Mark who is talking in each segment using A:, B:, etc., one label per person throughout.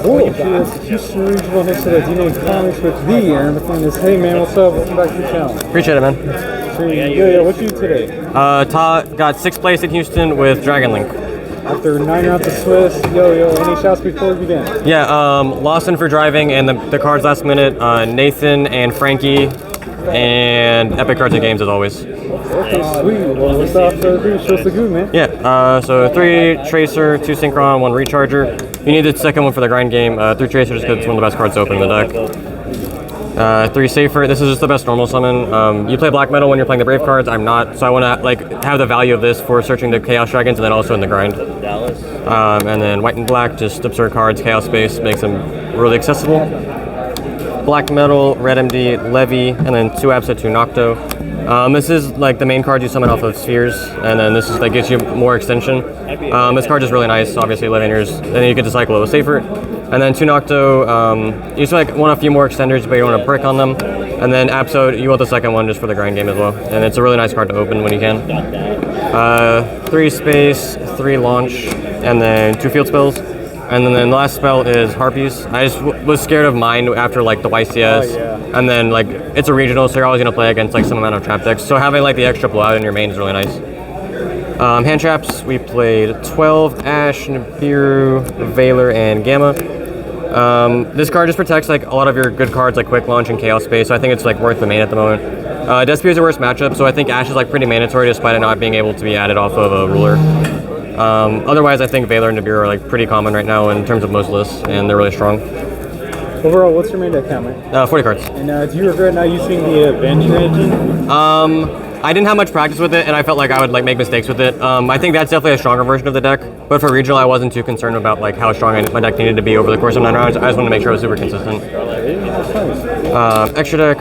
A: Boy, it's Houston Regional next to the D-Name Comics with the Aaron McInnes. Hey man, what's up? Welcome back to the channel.
B: Appreciate it, man.
A: Yeah, what you do today?
B: Got 6th place in Houston with Dragon Link.
A: After 9 rounds of Swiss, any shouts before we begin?
B: Yeah, Lawson for driving and the cards last minute, Nathan and Frankie, and epic cards and games as always.
A: Okay, sweet. Well, without further ado, show us the good, man.
B: Yeah, so 3 Tracer, 2 Synchron, 1 Recharger. You need the second one for the grind game. 3 Tracer just because it's one of the best cards to open in the deck. 3 Safer. This is just the best normal summon. You play Black Metal when you're playing the Brave cards. I'm not, so I want to have the value of this for searching the Chaos Dragons and then also in the grind. And then White and Black, just absurd cards. Chaos Space makes them really accessible. Black Metal, Red MD, Levy, and then 2 Absa, 2 Nocto. This is like the main card you summon off of Spheres, and then this is that gets you more extension. This card is really nice, obviously Leviators, and then you get to cycle it with Safer. And then 2 Nocto, you just want a few more extenders, but you don't want to brick on them. And then Abso, you want the second one just for the grind game as well. And it's a really nice card to open when you can. 3 Space, 3 Launch, and then 2 Field Spells. And then the last spell is Harpies. I just was scared of mine after like the YCS, and then like it's a regional, so you're always gonna play against like some amount of trap decks. So having like the extra blowout in your main is really nice. Hand traps, we played 12 Ash, Nibiru, Valor, and Gamma. This card just protects like a lot of your good cards like Quick Launch and Chaos Space, so I think it's like worth the main at the moment. Despia is the worst matchup, so I think Ash is like pretty mandatory despite it not being able to be added off of a ruler. Otherwise, I think Valor and Nibiru are like pretty common right now in terms of most lists, and they're really strong.
A: Overall, what's your main deck count, man?
B: 40 cards.
A: And do you regret not using the Avenge engine?
B: I didn't have much practice with it, and I felt like I would like make mistakes with it. I think that's definitely a stronger version of the deck, but for regional, I wasn't too concerned about like how strong my deck needed to be over the course of 9 rounds. I just wanted to make sure it was super consistent. Extra deck,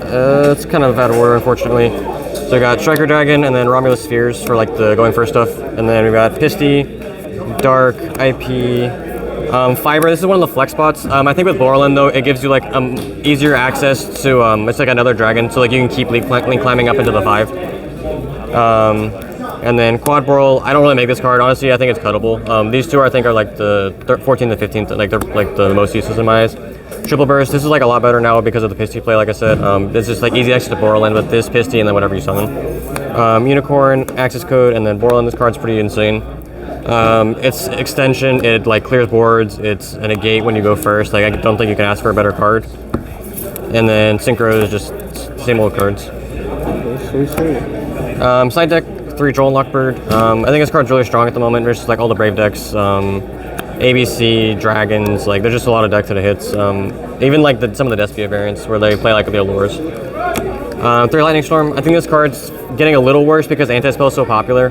B: it's kind of out of order, unfortunately. So we got Striker Dragon and then Romulus Spheres for like the going first stuff. And then we got Pisty, Dark, IP, Fiber. This is one of the flex spots. I think with Borland though, it gives you like easier access to, it's like another dragon. So like you can keep link climbing up into the 5. And then Quad Boral, I don't really make this card. Honestly, I think it's cuttable. These two I think are like the 14th and 15th, like they're like the most useless in my eyes. Triple Burst, this is like a lot better now because of the Pisty play, like I said. This is like easy access to Borland with this Pisty and then whatever you summon. Unicorn, access code, and then Borland. This card's pretty insane. It's extension, it like clears boards, it's a negate when you go first. Like I don't think you can ask for a better card. And then Synchro is just same old cards. Side deck, 3 Droll and Lockbird. I think this card's really strong at the moment versus like all the Brave decks. ABC, Dragons, like there's just a lot of decks that it hits. Even like some of the Despia variants where they play like the Allures. 3 Lightning Storm, I think this card's getting a little worse because anti-spell is so popular.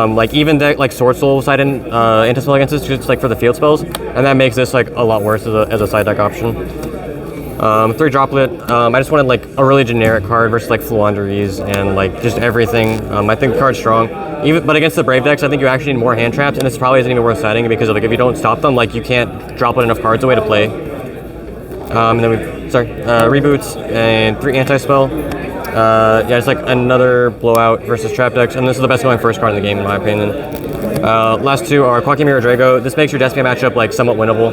B: Like even deck like Sword Soul side in anti-spell against this just like for the field spells, and that makes this like a lot worse as a side deck option. 3 Droplet, I just wanted like a really generic card versus like Fluanderies and like just everything. I think the card's strong. But against the Brave decks, I think you actually need more hand traps, and this probably isn't even worth siding because of, like if you don't stop them, like you can't droplet enough cards away to play. And then reboots and 3 anti-spell. Yeah, it's like another blowout versus trap decks, and this is the best going first card in the game in my opinion. Last 2 are Quacky Mirror Drago. This makes your Despia matchup like somewhat winnable.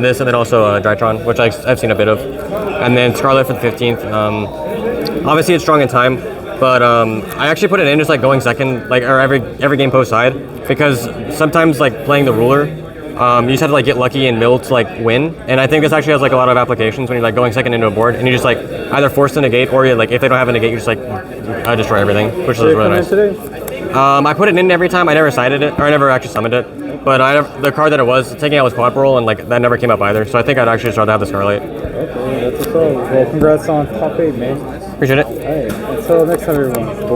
B: This and then also Drytron, which I've seen a bit of. And then Scarlet for the 15th. Obviously it's strong in time, but I actually put it in just like going second, like or every game post side, because sometimes like playing the ruler, you just have to like get lucky and mill to like win. And I think this actually has like a lot of applications when you're like going second into a board and you just like either force the negate or you like if they don't have a negate you just like destroy everything, which is really nice. I put it in every time. I never sided it, or I never actually summoned it. But the card that it was taking out was Quad Boral, and like that never came up either. So I think I'd actually start to have the Scarlet.
A: Okay, that's what's up. Well, congrats on top 8, man.
B: Appreciate it.
A: All right, until next time, everyone.